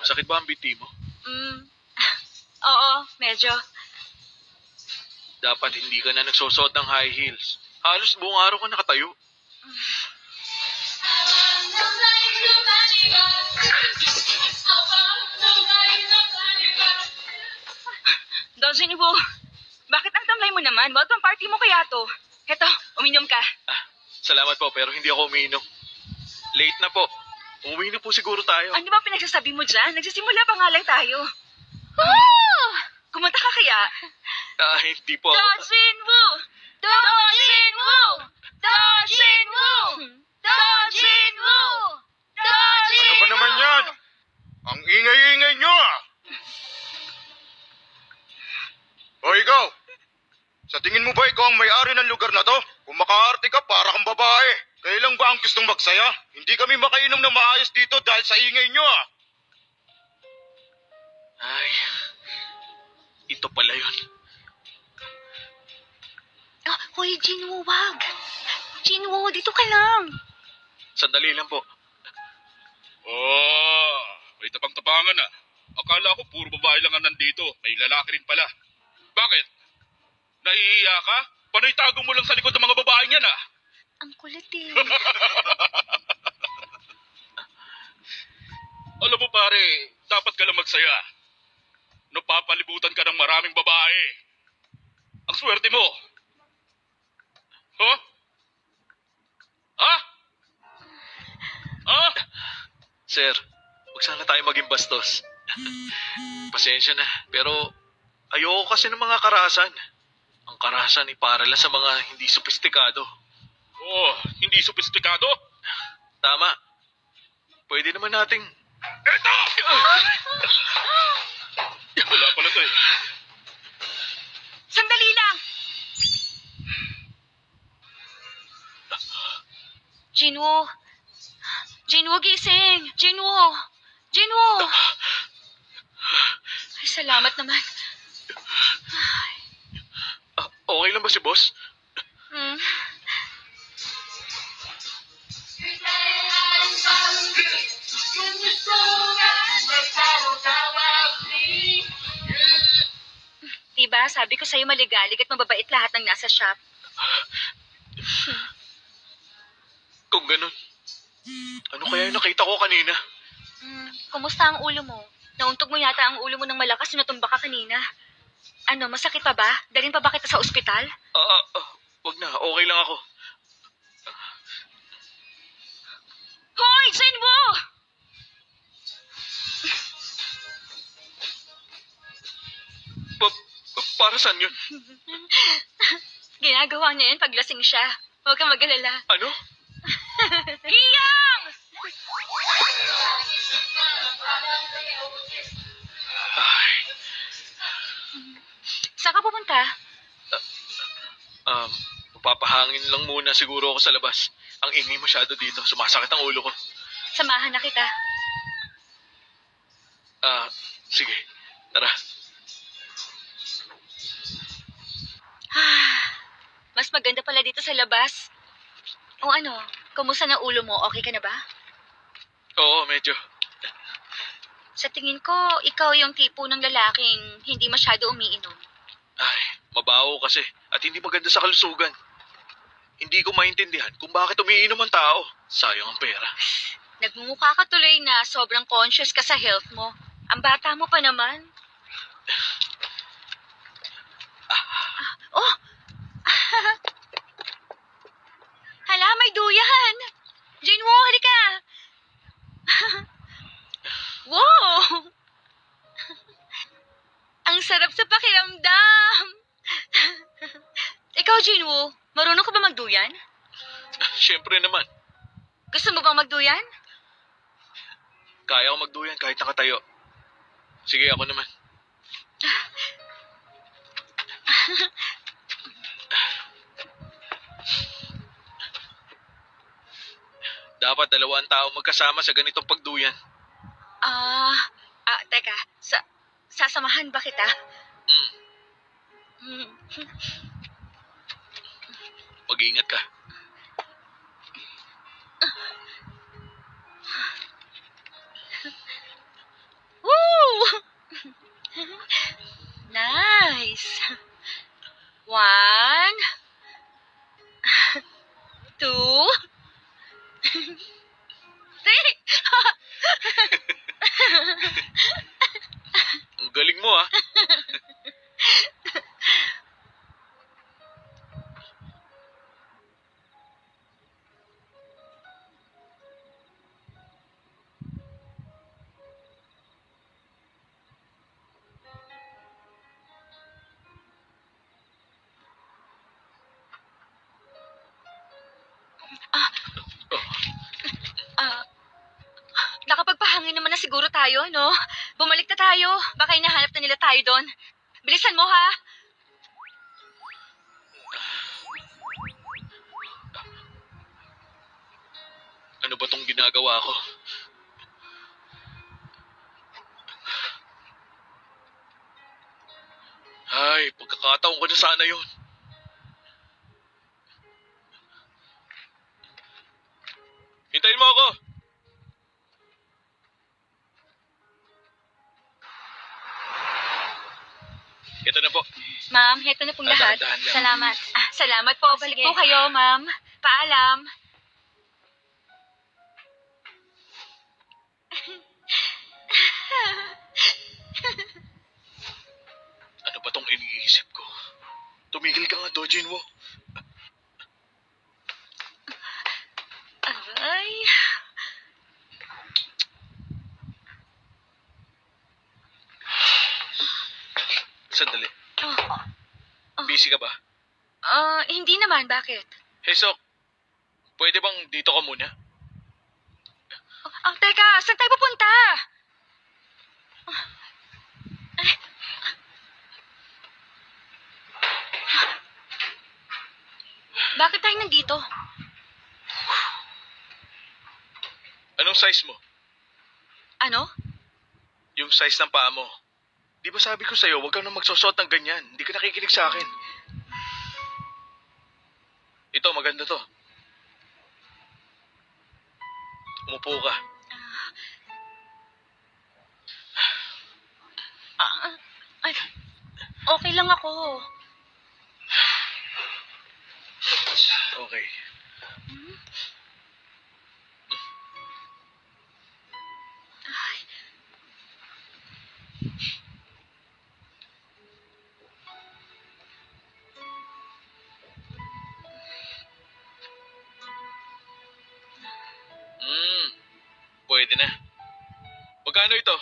Masakit ba ang biti mo? Oo, medyo. Dapat hindi ka na nagsusot ng high heels. Halos buong araw ka nakatayo. Don Genivo, bakit ang tamlay mo naman? Welcome party mo kaya to. Heto, uminom ka. Salamat po, pero hindi ako umiinom. Late na po. Umuwi na po siguro tayo. Ano ba pinagsasabi mo dyan? Nagsisimula pa nga lang tayo. Kumunta ka kaya? Hindi po ako. Don Genivo! Don Genivo! Don Genivo! Don Genivo! Don Genivo! Ano ba naman yan? Ang ingay-ingay nyo ah! O ikaw, sa tingin mo ba ikaw ang may-ari ng lugar na to? Kung makaarte ka, para kang babae. Kailan ba ang gustong magsaya? Hindi kami makainom na maayos dito dahil sa ingay nyo ah! Ay, ito pala yun. Hoy, Genivo, wag. Genivo, dito ka lang. Sandali lang po. May tapang-tapangan ah. Akala ko puro babae lang ang nandito. May lalaki rin pala. Bakit? Nahihiya ka? Panoy tago mo lang sa likod ng mga babaeng yan ah. Ang kulit eh. Alam mo pare, dapat ka lang magsaya. Napapalibutan ka ng maraming babae. Ang swerte mo. Huh? Ha? Ha? Sir, huwag sana tayo maging bastos. Pasensya na, pero ayoko kasi ng mga karahasan. Ang karahasan ay para lang sa mga hindi sopistikado. Hindi sopistikado? Tama. Pwede naman nating... Eto! Wala pala to eh. Sandali lang! Genivo! Genivo, gising! Genivo! Genivo! Ay, salamat naman. Okay lang ba si boss? Diba, sabi ko sa'yo maligalig at mababait lahat ng nasa shop. Kung ganun, ano kaya yung nakita ko kanina? Kumusta ang ulo mo? Nauntog mo yata ang ulo mo ng malakas nung natumba ka kanina. Ano, masakit pa ba? Dalhin pa ba kita sa ospital? Wag na. Okay lang ako. Hoy, Genivo! Para saan yun? Ginagawa niya yun pag lasing siya. Huwag kang mag-alala. Ano? Giyang! Ay, Saan ka pupunta? Papahangin lang muna siguro ako sa labas. Ang ingay masyado dito. Sumasakit ang ulo ko. Samahan na kita. Sige. Tara. Mas maganda pala dito sa labas. O ano, kumusta na ulo mo? Okay ka na ba? Oo, medyo. Sa tingin ko, ikaw yung tipo ng lalaking hindi masyado umiinom. Ay, mabaho kasi. At hindi maganda sa kalusugan. Hindi ko maintindihan kung bakit umiinom ang tao. Sayang ang pera. Nagmumukha ka tuloy na sobrang conscious ka sa health mo. Ang bata mo pa naman. Hala, may duyan! Genivo, halika! Wow! Ang sarap sa pakiramdam! Ikaw, Genivo, marunong ka ba magduyan? Siyempre naman. Gusto mo bang magduyan? Kaya ko magduyan kahit nakatayo. Sige, ako naman. Dapat dalawang tao magkasama sa ganitong pagduyan. Teka. Sasamahan ba kita? Mag-iingat ka. please. 1, 2, 3. Ang galing mo ah. Nakapagpahangin naman na siguro tayo, no? Bumalik na tayo. Baka hinahanap na nila tayo doon. Bilisan mo, ha? Ano ba tong ginagawa ko? Ay, pagkakataon ko na sana yun. Hintayin mo ako! Ito na po. Ma'am, heto na pong lahat. Dahan-dahan lang. Salamat. Salamat po. Balik po kayo, ma'am. Paalam. Ano ba tong iniisip ko? Tumigil ka nga, Dojinwo. Ay. Sandali. Oh. Busy ka ba? Hindi naman. Bakit? Hey, Sok. Pwede bang dito ka muna? Teka. Saan tayo pupunta? Bakit tayo nandito? Anong size mo? Ano? Yung size ng paa mo. Di ba sabi ko sa'yo, huwag kang na magsusot ng ganyan. Hindi ka nakikinig sa akin. Ito, maganda to. Umupo ka. Okay lang ako. Okay. Pwede na. Magkano ito?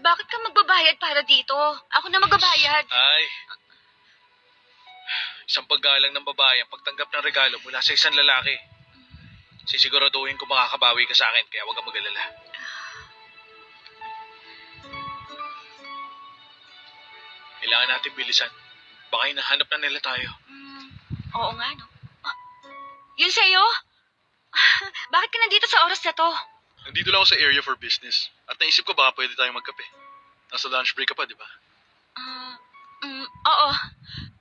Bakit ka magbabayad para dito? Ako na magbabayad. Ay. Isang paggalang ng babae ang pagtanggap ng regalo mula sa isang lalaki. Sisiguraduhin ko makakabawi ka sa akin, kaya huwag kang mag-alala. Kailangan natin bilisan. Baka hinahanap na nila tayo. Oo nga, no? Yun sa'yo? Bakit ka nandito sa oras na to? Nandito lang ako sa area for business. At naisip ko baka pwede tayong magkape. Nasa lunch break ka pa, di ba? Oo.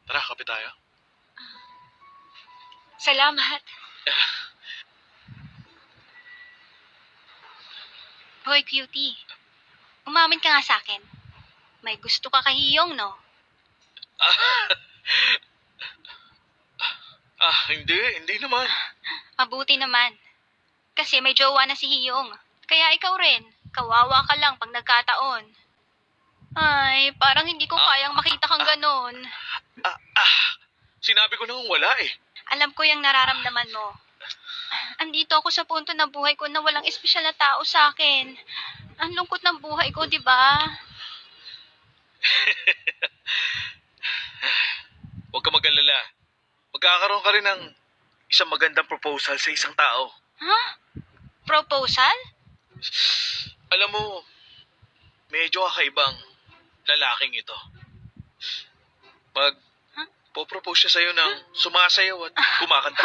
Tara, kape tayo. Salamat. Hoy, cutie. Umamin ka nga sa akin. May gusto ka kay Hiyong, no? Hindi naman. Mabuti naman. Kasi may jowa na si Hiyong. Kaya ikaw rin. Kawawa ka lang pag nagkataon. Ay, parang hindi ko kayang makita kang ganon. Sinabi ko nang wala eh. Alam ko yung nararamdaman mo. Andito ako sa punto ng buhay ko na walang espesyal na tao sa akin. Ang lungkot ng buhay ko, di ba? Huwag ka mag-alala. Magkakaroon ka rin ng isang magandang proposal sa isang tao. Ha? Proposal? Alam mo, medyo kakaibang lalaking ito. Popropose siya sa'yo ng sumasayaw at kumakanta.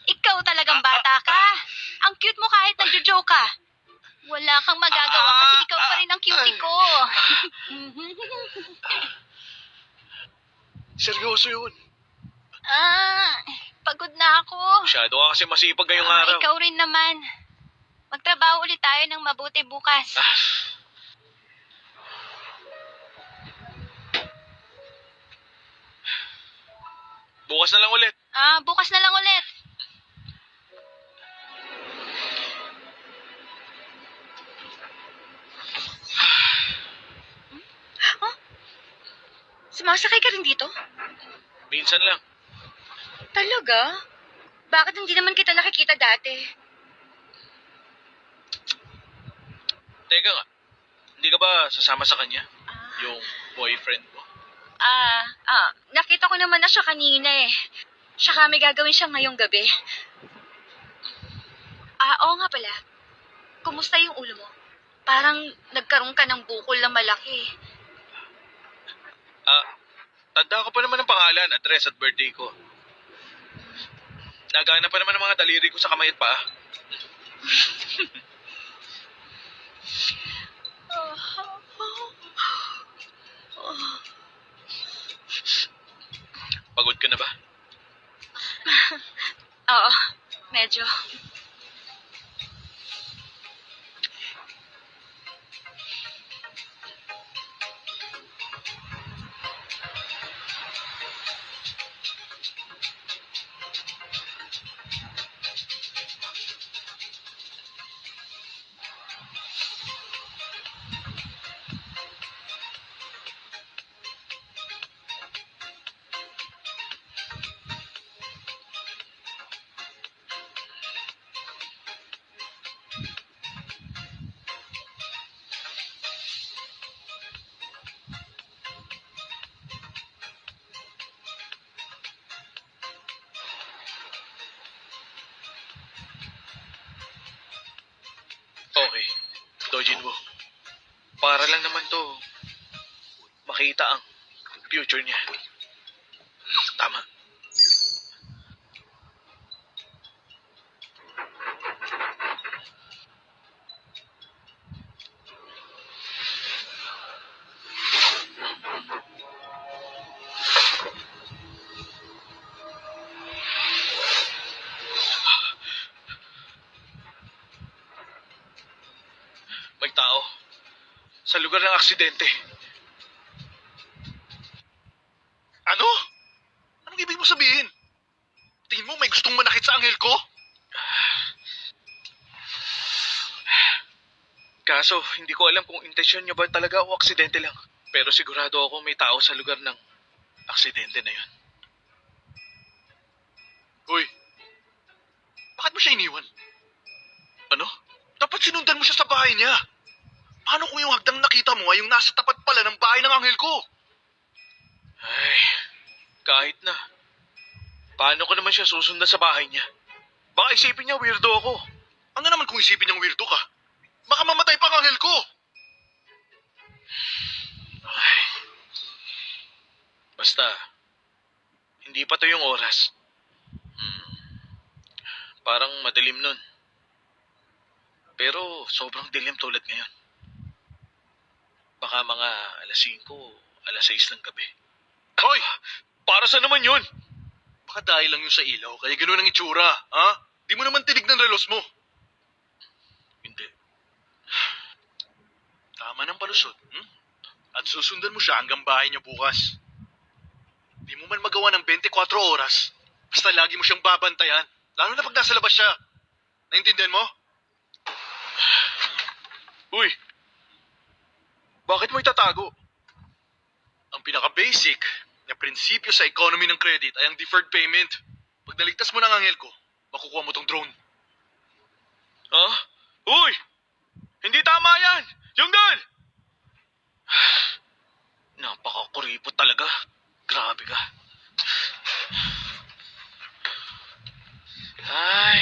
Ikaw talagang bata ka. Ang cute mo kahit nagjo-joke ka. Wala kang magagawa kasi ikaw pa rin ang cutie ko. Seryoso yun. Pagod na ako. Masyado ka kasi masipag ngayong araw. Ikaw rin naman. Magtrabaho ulit tayo ng mabuti bukas. Bukas na lang ulit. Bukas na lang ulit. Sumasakay ka rin dito? Minsan lang. Talaga? Bakit hindi naman kita nakikita dati? Teka nga, hindi ka ba sasama sa kanya? Yung boyfriend mo? Nakita ko naman na siya kanina eh. Tsaka may gagawin siya ngayong gabi. Oo nga pala. Kumusta yung ulo mo? Parang nagkaroon ka ng bukol na malaki. Tanda ko pa naman ang pangalan, address at birthday ko. Nagana pa naman ang mga daliri ko sa kamay at paa. Pagod ka na ba? Oo, medyo. Okay. Dojin mo. Para lang naman to makita ang future niya. Tama. May tao. Sa lugar ng aksidente. Ano? Anong ibig mo sabihin? Tingin mo may gustong manakit sa anghel ko? Kaso, hindi ko alam kung intensyon niya ba talaga o aksidente lang. Pero sigurado ako may tao sa lugar ng aksidente na yun. Uy, bakit mo siya iniwan? Ano? Dapat sinundan mo siya sa bahay niya. Paano kung yung hagdang nakita mo ay yung nasa tapat pala ng bahay ng anghel ko? Ay, kahit na. Paano ko naman siya susundan sa bahay niya? Baka isipin niya weirdo ako. Ano naman kung isipin niyang weirdo ka? Baka mamatay pa ang anghel ko. Ay. Basta, hindi pa to yung oras. Parang madilim nun. Pero sobrang dilim tulad ngayon. Baka mga alas 5, alas 6 ng gabi. Hoy! Para sa naman yun? Baka dahil lang yun sa ilaw, kaya gano'n ang itsura, ha? Di mo naman tinig ng relos mo. Hindi. Tama ng palusot, At susundan mo siya hanggang bahay niya bukas. Di mo man magawa ng 24 oras, basta lagi mo siyang babantayan, lalo na pag nasa labas siya. Naintindihan mo? Uy! Bakit mo itatago? Ang pinaka-basic na prinsipyo sa economy ng credit ay ang deferred payment. Pag naligtas mo ng anghel ko, makukuha mo tong drone. Ha? Uy! Hindi tama yan! Yung doon! Napakakuripot talaga. Grabe ka. Ay.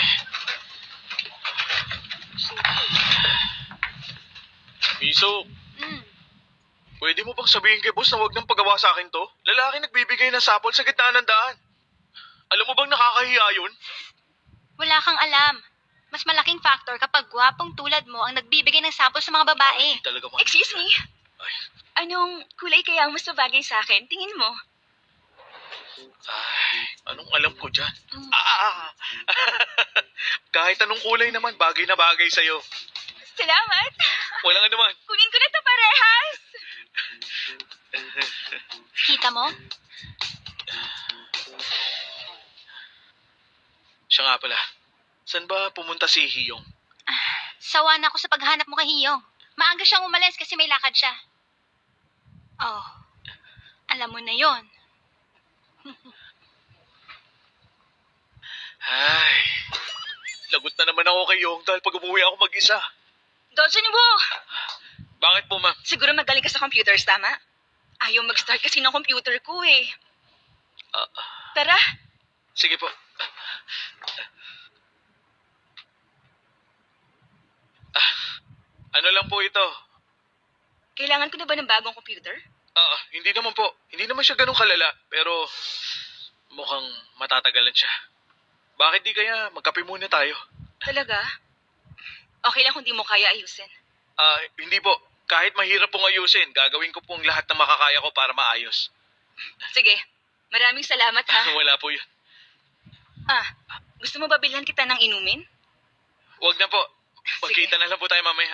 Miso, pwede mo bang sabihin kay boss na wag nang pagawa sa akin to? Lalaki nagbibigay ng sapol sa gitna ng daan. Alam mo bang nakakahiya yun? Wala kang alam. Mas malaking factor kapag gwapong tulad mo ang nagbibigay ng sapol sa mga babae. Ay, talaga mo. Excuse me? Ay. Anong kulay kaya ang mas mabagay sa akin? Tingin mo? Ay, anong alam ko dyan? Kahit anong kulay naman, bagay na bagay sa'yo. Salamat! Walang anuman. Kunin ko na ito parehas! Kita mo? Siya nga pala. Saan ba pumunta si Hiyong? Sawa na ako sa paghanap mo kay Hiyong. Maaga siyang umalis kasi may lakad siya. Oh, alam mo na yon. Ay, lagot na naman ako kay Hiyong dahil pag umuwi ako mag-isa. Dodson mo! Bakit po, ma'am? Siguro magaling ka sa computers, tama? Ayaw mag-start kasi ng computer ko eh. Tara, Sige po. Ano lang po ito? kailangan ko na ba ng bagong computer? Hindi naman po. Hindi naman siya ganun kalala, pero mukhang matatagalan siya. Bakit di kaya magkape muna tayo? Talaga? Okay lang kung di mo kaya ayusin. Hindi po. Kahit mahirap pong ayusin, gagawin ko pong lahat ng makakaya ko para maayos. Sige, maraming salamat ha. Wala po yun. Gusto mo ba bilhan kita ng inumin? Huwag na po. Magkita na lang po tayo mamaya.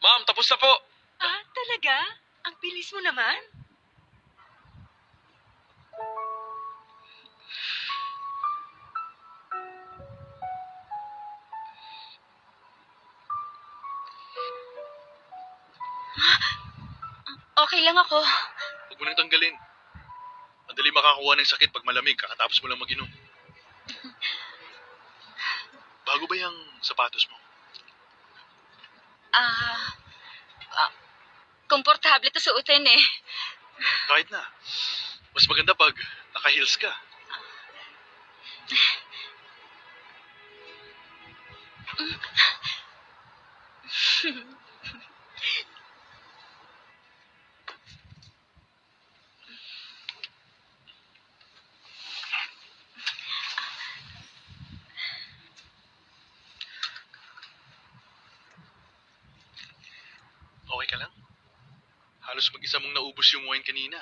Ma'am, tapos na po. Talaga? Ang bilis mo naman. Okay lang ako. Huwag mo nang tanggalin. Madali makakuha ng sakit pag malamig kakatapos mo lang mag-inom. Bago ba yung sapatos mo? Komportable to suotin eh. Kahit na. Mas maganda pag naka-heels ka. Okay ka lang? Halos mag-isa mong naubos yung wine kanina.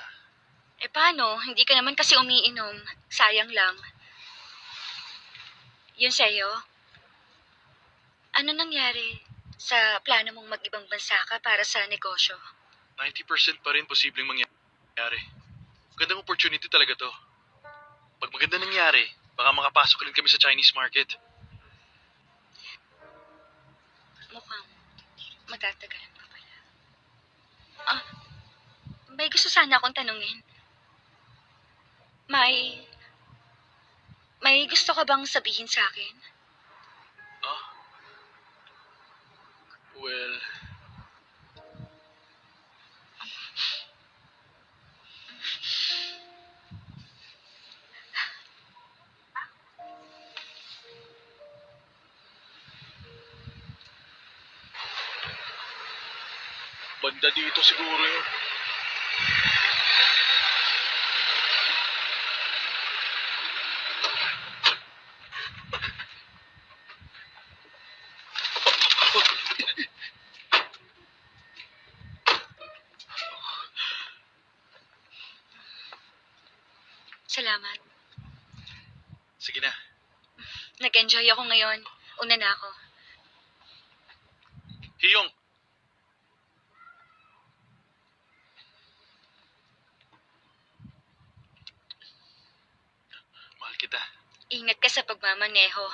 Paano? Hindi ka naman kasi umiinom. Sayang lang. Yun sa'yo? Ano nangyari sa plano mong mag-ibang bansa ka para sa negosyo? 90% pa rin posibleng mangyari. Magandang opportunity talaga to. Pag maganda nangyari, baka makapasok rin kami sa Chinese market. Mukhang matatagalan pa pala. May gusto sana akong tanungin. May gusto ka bang sabihin sa akin? Well, Banda dito siguro yun. Salamat. sige na. Nag-enjoy ako ngayon. Una na ako. Hiyong! Mahal kita. Ingat ka sa pagmamaneho.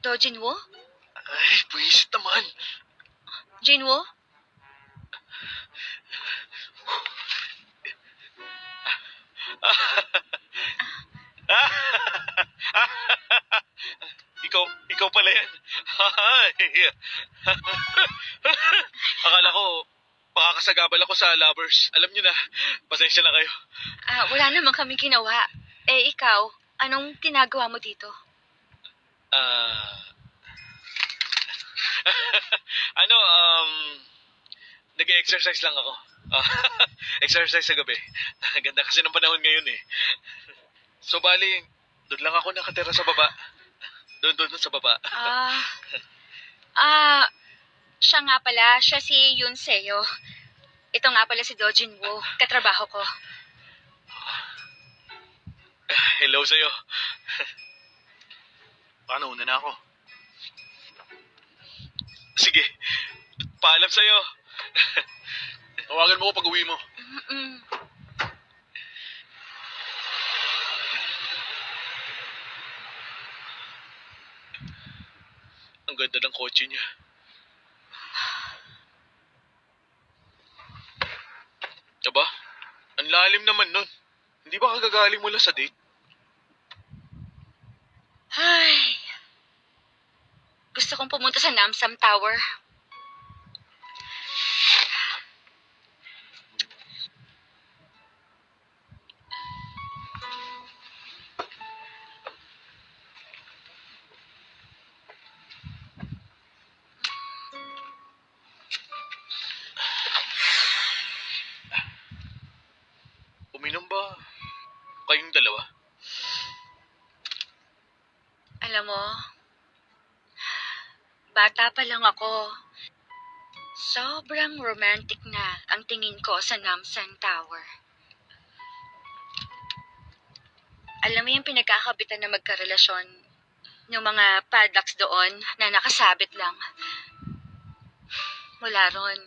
Dojin Woo? Ay, buwisit naman. Jin Woo? Ikaw pala yan. Akala ko, makakasagabal ako sa lovers. Alam niyo na, pasensya na kayo. Wala naman kaming ginawa. Ikaw, anong ginagawa mo dito? Ano, nag-exercise lang ako. Ah, exercise sa gabi. Ganda kasi ng panahon ngayon eh. So bali, doon lang ako nakatira sa baba. Doon sa baba. Siya nga pala, siya si Yun Seo. Ito nga pala si Dojin Woo, katrabaho ko. Hello sa'yo. Paano, una na ako? Sige, paalam sa'yo. Tawagan mo ko pag uwi mo. Mm. Ang ganda ng kotse niya. Aba, ang lalim naman nun. Hindi ba kagagaling mula sa date? Ay, gusto kong pumunta sa Namsam Tower. Uminom ba kayong dalawa? Alam mo, bata pa lang ako. Sobrang romantic na ang tingin ko sa Namsan Tower. Alam mo yung pinagkakabitan na magkarelasyon, yung mga padlocks doon na nakasabit lang. Mula ron,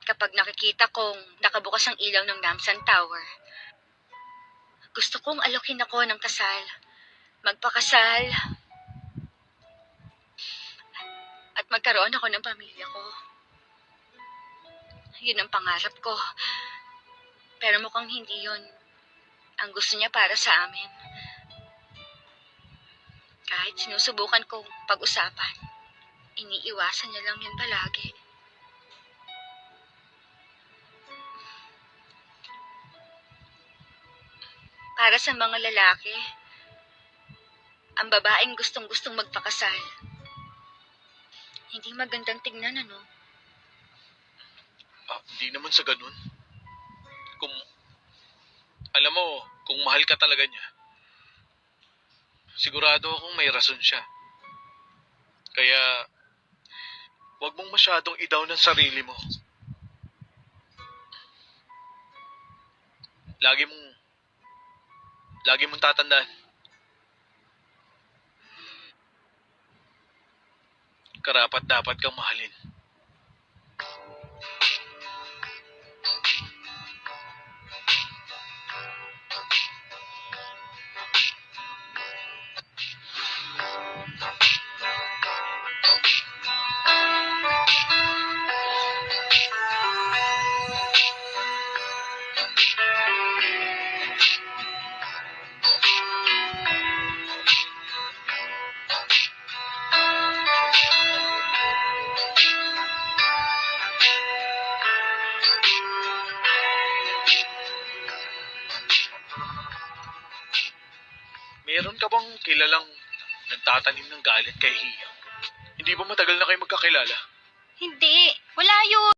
kapag nakikita kong nakabukas ang ilaw ng Namsan Tower, gusto kong alokin ako ng kasal. Magpakasal. At magkaroon ako ng pamilya ko. Yun ang pangarap ko. Pero mukhang hindi yun ang gusto niya para sa amin. Kahit sinusubukan kong pag-usapan, iniiwasan niya lang yun palagi. Para sa mga lalaki, ang babaeng gustong-gustong magpakasal, hindi magandang tignan, ano? Hindi naman sa ganun. Alam mo, kung mahal ka talaga niya, sigurado akong may rason siya. Kaya, huwag mong masyadong i-down ang sarili mo. Lagi mong tatandaan. Karapat dapat kang mahalin. Meron ka bang kilalang nagtatanim ng galit kay Hiyang? Hindi ba matagal na kayo magkakilala? Hindi. Wala yun.